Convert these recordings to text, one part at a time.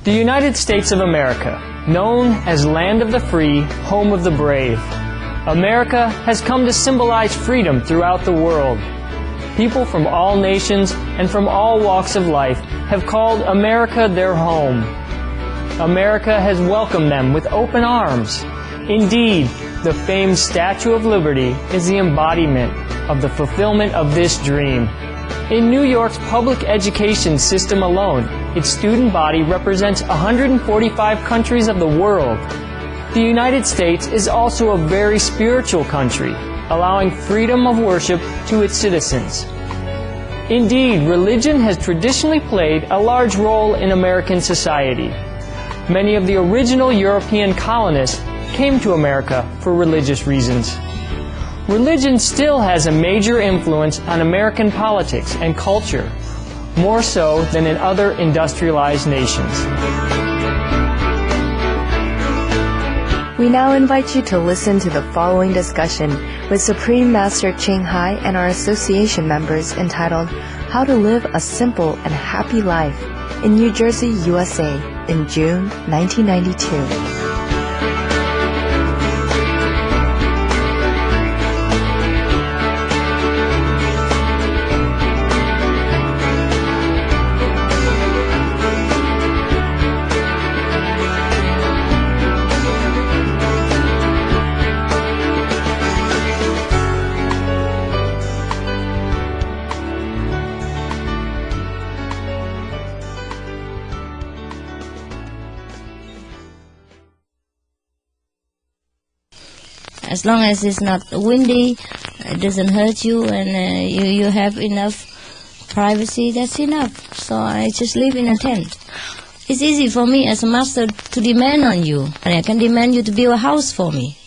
The United States of America, known as Land of the Free, Home of the Brave. America has come to symbolize freedom throughout the world. People from all nations and from all walks of life have called America their home. America has welcomed them with open arms. Indeed, the famed Statue of Liberty is the embodiment of the fulfillment of this dream. In New York's public education system alone, its student body represents 145 countries of the world. The United States is also a very spiritual country, allowing freedom of worship to its citizens. Indeed, religion has traditionally played a large role in American society. Many of the original European colonists came to America for religious reasons. Religion still has a major influence on American politics and culture, more so than in other industrialized nations. We now invite you to listen to the following discussion with Supreme Master Ching Hai and our association members entitled How to Live a Simple and Happy Life in New Jersey, USA in June 1992. As long as it's not windy, it doesn't hurt you, and you have enough privacy, that's enough. So I just live in a tent. It's easy for me as a master to demand on you, and I can demand you to build a house for me.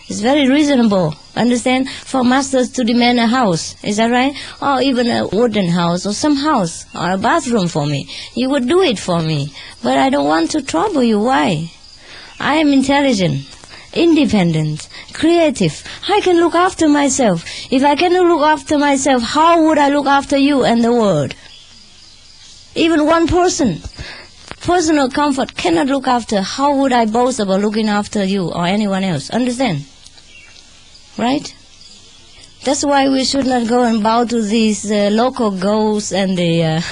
It's very reasonable, understand, for masters to demand a house. Is that right? Or even a wooden house or some house or a bathroom for me. You would do it for me. But I don't want to trouble you. Why? I am intelligent, independent, creative. I can look after myself. If I cannot look after myself, how would I look after you and the world? Even one person, personal comfort cannot look after. How would I boast about looking after you or anyone else? Understand? Right? That's why we should not go and bow to these local ghosts and the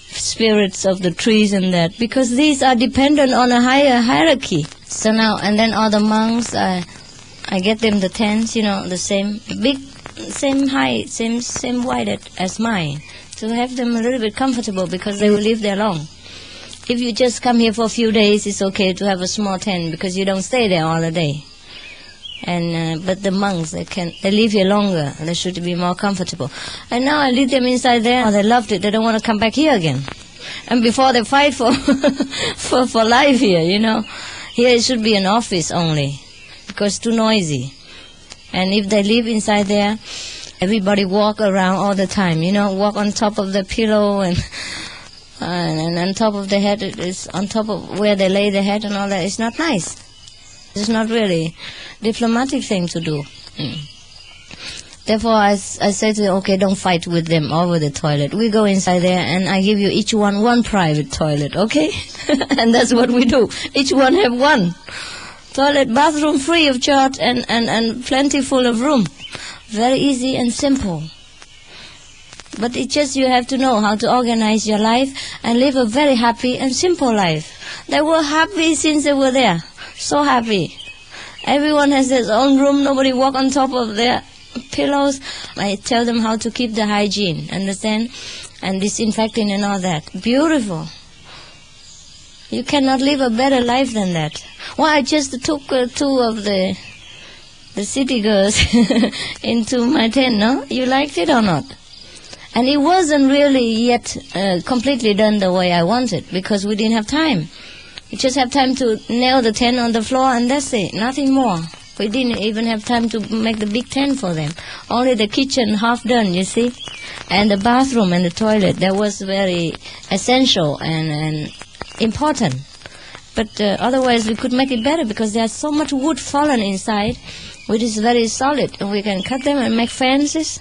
spirits of the trees and that, because these are dependent on a higher hierarchy. So now, and then all the monks, I get them the tents, you know, the same big, same height, same width as mine, to have them a little bit comfortable, because they will live there long. If you just come here for a few days, it's okay to have a small tent, because you don't stay there all the day. And but the monks, they live here longer, and they should be more comfortable. And now I leave them inside there. Oh, they loved it. They don't want to come back here again. And before they fight for for life here, you know. Here it should be an office only, because too noisy. And if they live inside there, everybody walk around all the time, you know, walk on top of the pillow and on top of the head, it's on top of where they lay their head and all that. It's not nice. It's not really diplomatic thing to do. Therefore, I say to them, okay, don't fight with them over the toilet. We go inside there, and I give you each one private toilet, okay? And that's what we do. Each one have one toilet, bathroom free of charge, and plenty full of room. Very easy and simple. But it's just you have to know how to organize your life and live a very happy and simple life. They were happy since they were there. So happy. Everyone has their own room. Nobody walk on top of their pillows. I tell them how to keep the hygiene, understand? And disinfecting and all that. Beautiful. You cannot live a better life than that. Well, I just took two of the city girls into my tent, no? You liked it or not? And it wasn't really yet completely done the way I wanted, because we didn't have time. We just have time to nail the tent on the floor, and that's it, nothing more. We didn't even have time to make the big tent for them. Only the kitchen half done, you see. And the bathroom and the toilet, that was very essential and important. But otherwise we could make it better, because there's so much wood fallen inside, which is very solid. And we can cut them and make fences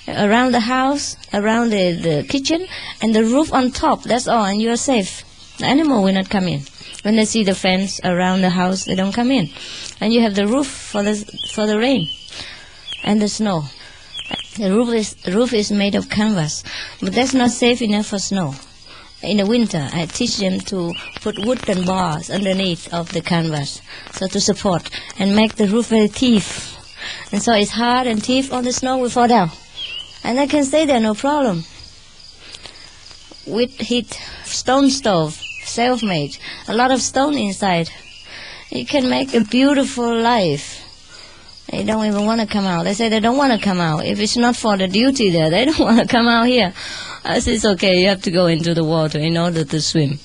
around the house, around the kitchen, and the roof on top, that's all, and you're safe. The animal will not come in. When they see the fence around the house, they don't come in. And you have the roof for the rain and the snow. The roof is made of canvas, but that's not safe enough for snow. In the winter, I teach them to put wooden bars underneath of the canvas, so to support and make the roof very stiff. And so it's hard and stiff on the snow will fall down. And I can stay there, no problem. With heat, stone stove, self-made, a lot of stone inside. You can make a beautiful life. They don't even want to come out. They say they don't want to come out. If it's not for the duty there, they don't want to come out here. I say, it's okay, you have to go into the water in order to swim,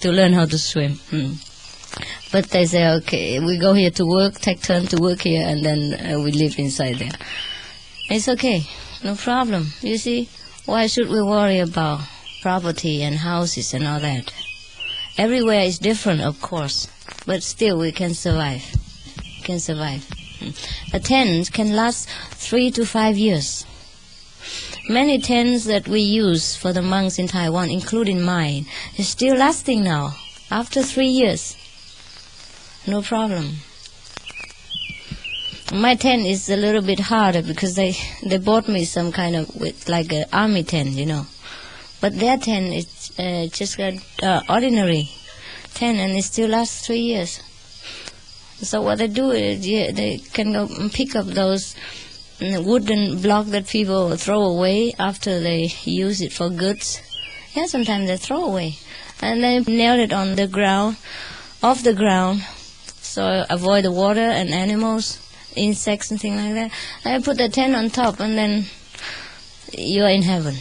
to learn how to swim. But they say, okay, we go here to work, take turn to work here, and then we live inside there. It's okay, no problem. You see, why should we worry about property and houses and all that? Everywhere is different, of course, but still we can survive. Can survive. A tent can last 3 to 5 years. Many tents that we use for the monks in Taiwan, including mine, is still lasting now, after 3 years. No problem. My tent is a little bit harder because they bought me some kind of, like an army tent, you know. But their tent is just an ordinary tent, and it still lasts 3 years. So what they do is they can go and pick up those wooden block that people throw away after they use it for goods. Yeah, sometimes they throw away. And they nail it on the ground, off the ground, so avoid the water and animals, insects and things like that. I put the tent on top, and then you're in heaven.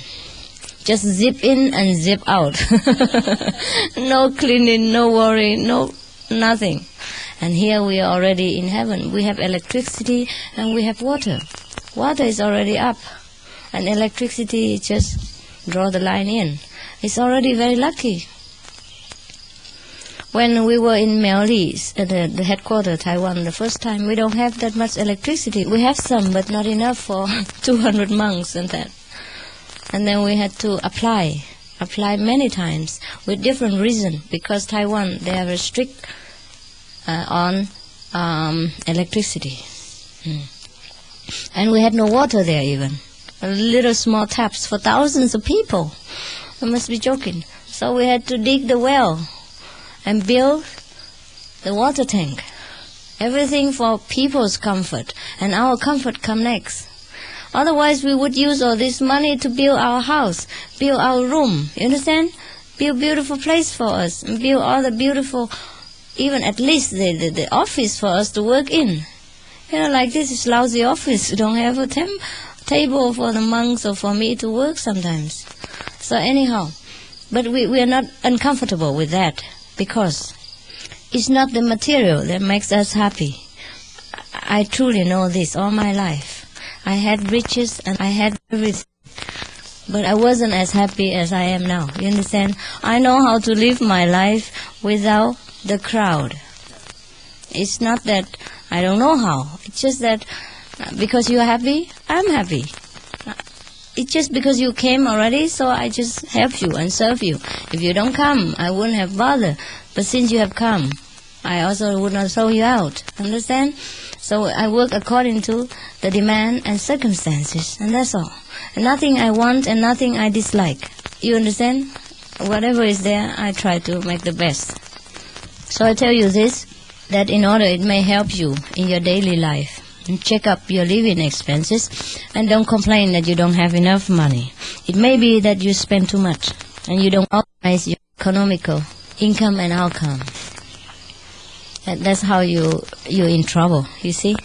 Just zip in and zip out. No cleaning, no worry, no nothing. And here we are already in heaven. We have electricity and we have water. Water is already up, and electricity just draw the line in. It's already very lucky. When we were in Miaolis, at the headquarters, Taiwan, the first time, we don't have that much electricity. We have some, but not enough for 200 monks and that. And then we had to apply many times with different reason, because Taiwan, they are very strict on electricity. And we had no water there even. Little small taps for thousands of people. I must be joking. So we had to dig the well and build the water tank. Everything for people's comfort, and our comfort come next. Otherwise we would use all this money to build our house, build our room, you understand? Build beautiful place for us, and build all the beautiful, even at least the office for us to work in. You know, like this is lousy office. We don't have a table for the monks or for me to work sometimes. So anyhow, but we are not uncomfortable with that, because it's not the material that makes us happy. I truly know this all my life. I had riches and I had everything, but I wasn't as happy as I am now. You understand? I know how to live my life without the crowd. It's not that I don't know how. It's just that because you're happy, I'm happy. It's just because you came already, so I just help you and serve you. If you don't come, I wouldn't have bothered. But since you have come, I also would not throw you out. Understand? So I work according to the demand and circumstances, and that's all. And nothing I want and nothing I dislike. You understand? Whatever is there, I try to make the best. So I tell you this, that in order it may help you in your daily life. And check up your living expenses, and don't complain that you don't have enough money. It may be that you spend too much, and you don't organize your economical income and outcome. And that's how you're in trouble, you see.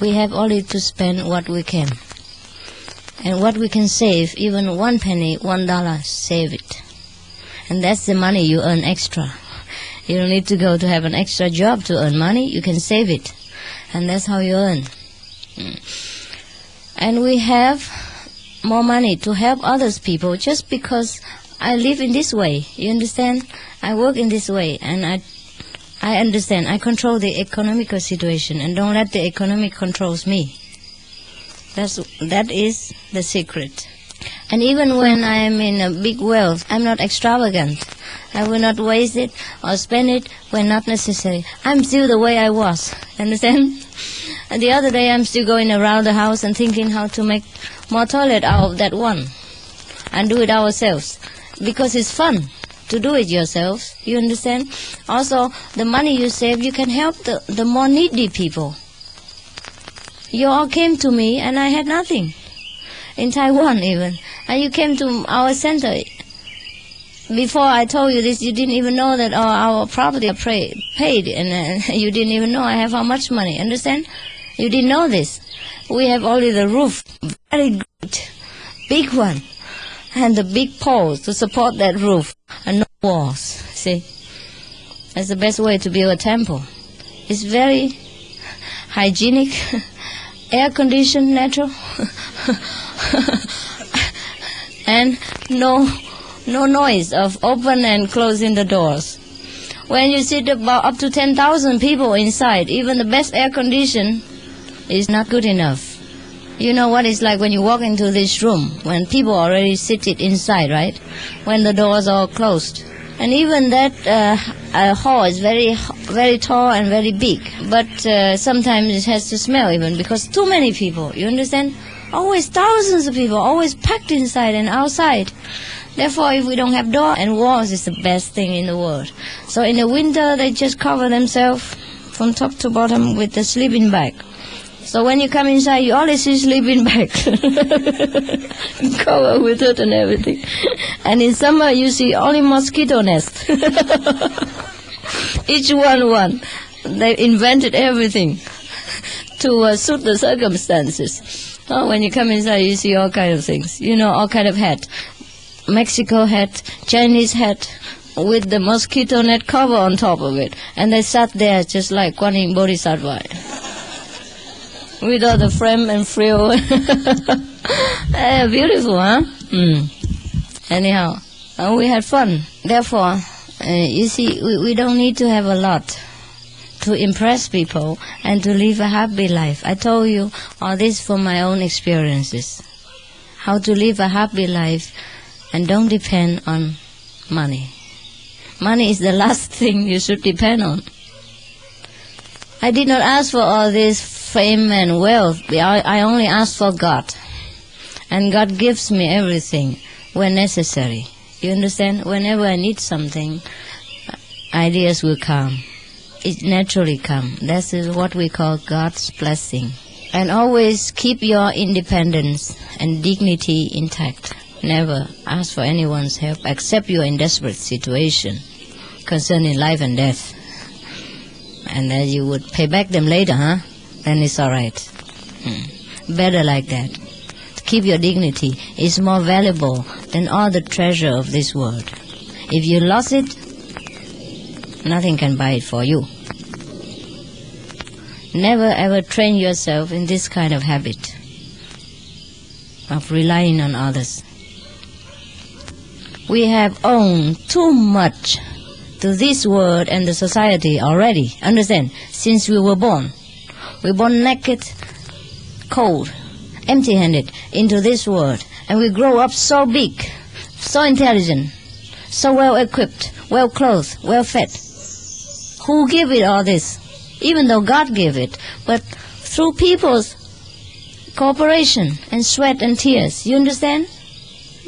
We have only to spend what we can. And what we can save, even 1 penny, $1, save it. And that's the money you earn extra. You don't need to go to have an extra job to earn money. You can save it. And that's how you earn. And we have more money to help others people just because I live in this way. You understand? I work in this way, and I understand. I control the economical situation, and don't let the economic controls me. That is the secret. And even when I am in a big wealth, I'm not extravagant. I will not waste it or spend it when not necessary. I'm still the way I was. Understand? And the other day I'm still going around the house and thinking how to make more toilet out of that one and do it ourselves. Because it's fun to do it yourselves. You understand? Also, the money you save, you can help the more needy people. You all came to me and I had nothing. In Taiwan even. And you came to our center. Before I told you this, you didn't even know that our property paid, and you didn't even know I have how much money. Understand? You didn't know this. We have only the roof, very great, big one, and the big poles to support that roof, and no walls. See, that's the best way to build a temple. It's very hygienic, air-conditioned, natural, and no noise of open and closing the doors. When you sit about up to 10,000 people inside, even the best air condition is not good enough. You know what it's like when you walk into this room, when people already seated inside, right? When the doors are closed. And even that hall is very tall and very big. But sometimes it has to smell even because too many people, you understand? Always thousands of people, always packed inside and outside. Therefore, if we don't have door and walls, it's the best thing in the world. So in the winter, they just cover themselves from top to bottom with the sleeping bag. So when you come inside, you always see sleeping bag. Covered with it and everything. And in summer, you see only mosquito nest. Each one. They invented everything to suit the circumstances. Oh, when you come inside, you see all kinds of things. You know, all kind of hat. Mexico hat, Chinese hat, with the mosquito net cover on top of it. And they sat there just like Kuan Yin Bodhisattva. With all the frame and frill. Beautiful, huh? Anyhow, we had fun. Therefore, you see, we don't need to have a lot to impress people and to live a happy life. I told you all this from my own experiences. How to live a happy life and don't depend on money. Money is the last thing you should depend on. I did not ask for all this fame and wealth. I only asked for God. And God gives me everything when necessary. You understand? Whenever I need something, ideas will come. It naturally comes. That is what we call God's blessing. And always keep your independence and dignity intact. Never ask for anyone's help except you are in desperate situation concerning life and death. And then you would pay back them later, huh? Then it's all right. Better like that. To keep your dignity is more valuable than all the treasure of this world. If you lost it, nothing can buy it for you. Never ever train yourself in this kind of habit of relying on others. We have owned too much to this world and the society already. Understand? Since we were born. We were born naked, cold, empty-handed into this world. And we grow up so big, so intelligent, so well-equipped, well-clothed, well-fed. Who gave it all this? Even though God gave it. But through people's cooperation and sweat and tears. You understand?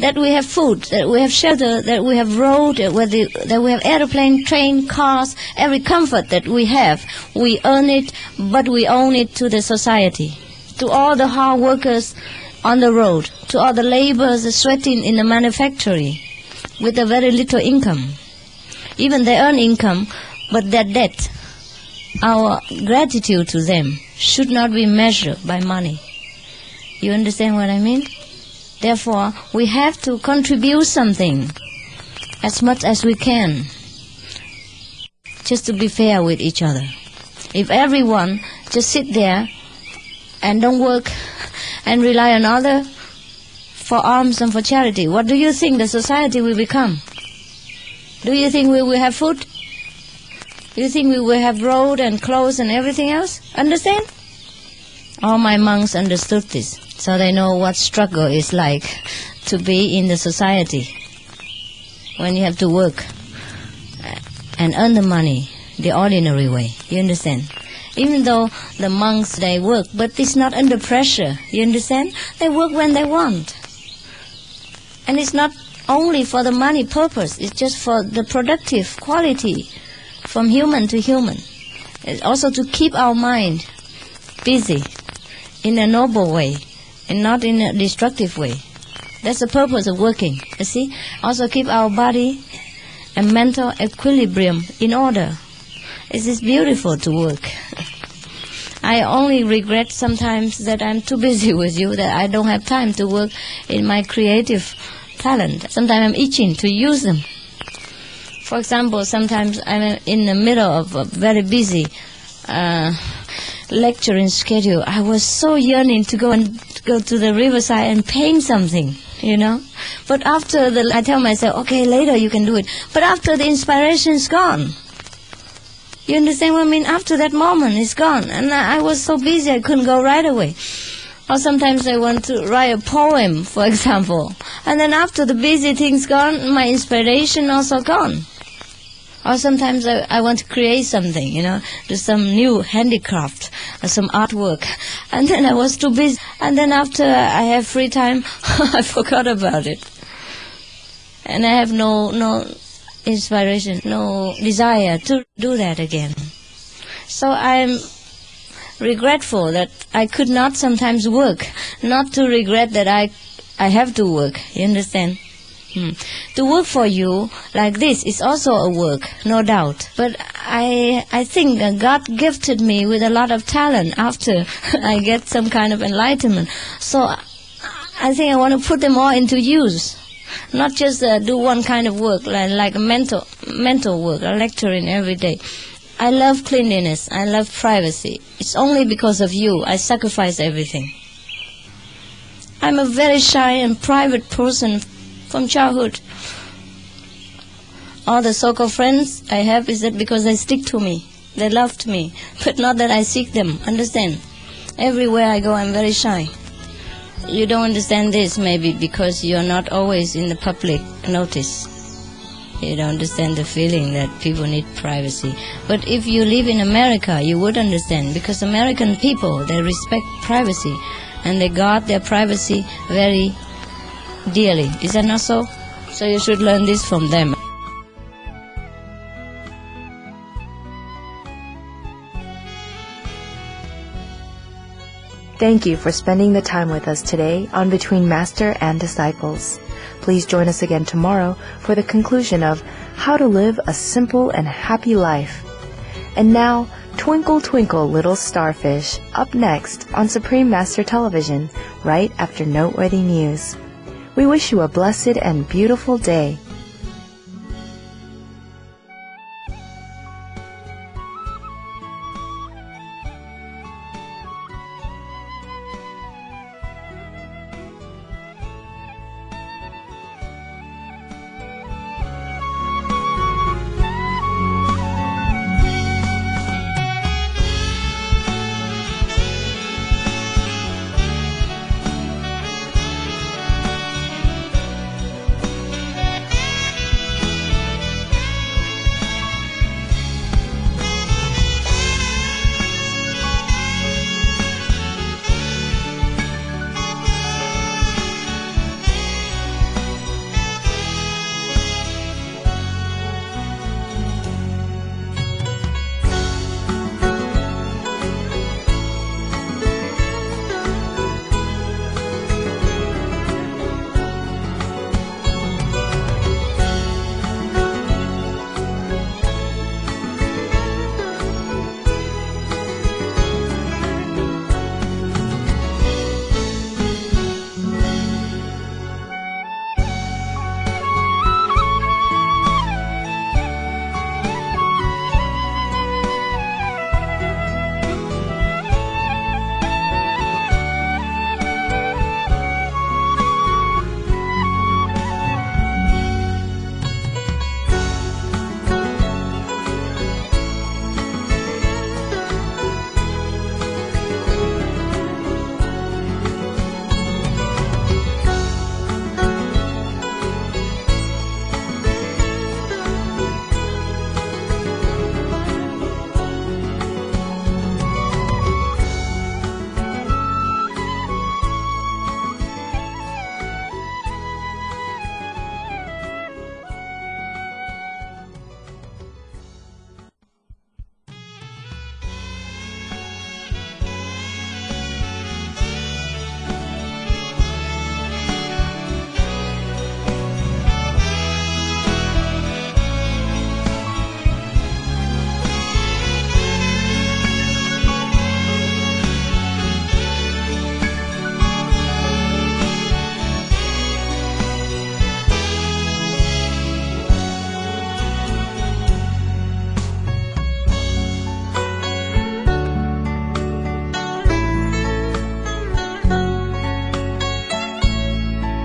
That we have food, that we have shelter, that we have road, that we have airplane, train, cars, every comfort that we have, we earn it, but we own it to the society, to all the hard workers on the road, to all the laborers sweating in the manufactory with a very little income. Even they earn income, but their debt, our gratitude to them, should not be measured by money. You understand what I mean? Therefore, we have to contribute something as much as we can, just to be fair with each other. If everyone just sit there and don't work and rely on others for alms and for charity, what do you think the society will become? Do you think we will have food? Do you think we will have road and clothes and everything else? Understand? All my monks understood this. So they know what struggle is like to be in the society when you have to work and earn the money the ordinary way. You understand? Even though the monks, they work, but it's not under pressure. You understand? They work when they want. And it's not only for the money purpose. It's just for the productive quality from human to human. It's also to keep our mind busy in a noble way and not in a destructive way. That's the purpose of working, you see. Also keep our body and mental equilibrium in order. It is beautiful to work. I only regret sometimes that I'm too busy with you, that I don't have time to work in my creative talent. Sometimes I'm itching to use them. For example, sometimes I'm in the middle of a very busy lecturing schedule. I was so yearning to go to the riverside and paint something, you know. But after I tell myself, okay, later you can do it. But after the inspiration's gone. You understand what I mean? After that moment, it's gone. And I was so busy, I couldn't go right away. Or sometimes I want to write a poem, for example. And then after the busy thing's gone, my inspiration also gone. Or sometimes I want to create something, you know, do some new handicraft, or some artwork. And then I was too busy. And then after I have free time, I forgot about it. And I have no inspiration, no desire to do that again. So I'm regretful that I could not sometimes work, not to regret that I have to work, you understand? To work for you like this is also a work, no doubt. But I think that God gifted me with a lot of talent after I get some kind of enlightenment. So I think I want to put them all into use. Not just do one kind of work, like a mental work, lecturing every day. I love cleanliness. I love privacy. It's only because of you I sacrifice everything. I'm a very shy and private person from childhood. All the so-called friends I have is that because they stick to me. They loved me, but not that I seek them. Understand? Everywhere I go, I'm very shy. You don't understand this maybe because you're not always in the public notice. You don't understand the feeling that people need privacy. But if you live in America, you would understand, because American people, they respect privacy and they guard their privacy very dearly. Is that not so? So you should learn this from them. Thank you for spending the time with us today on Between Master and Disciples. Please join us again tomorrow for the conclusion of How to Live a Simple and Happy Life. And now, Twinkle Twinkle Little Starfish, up next on Supreme Master Television, right after Noteworthy News. We wish you a blessed and beautiful day.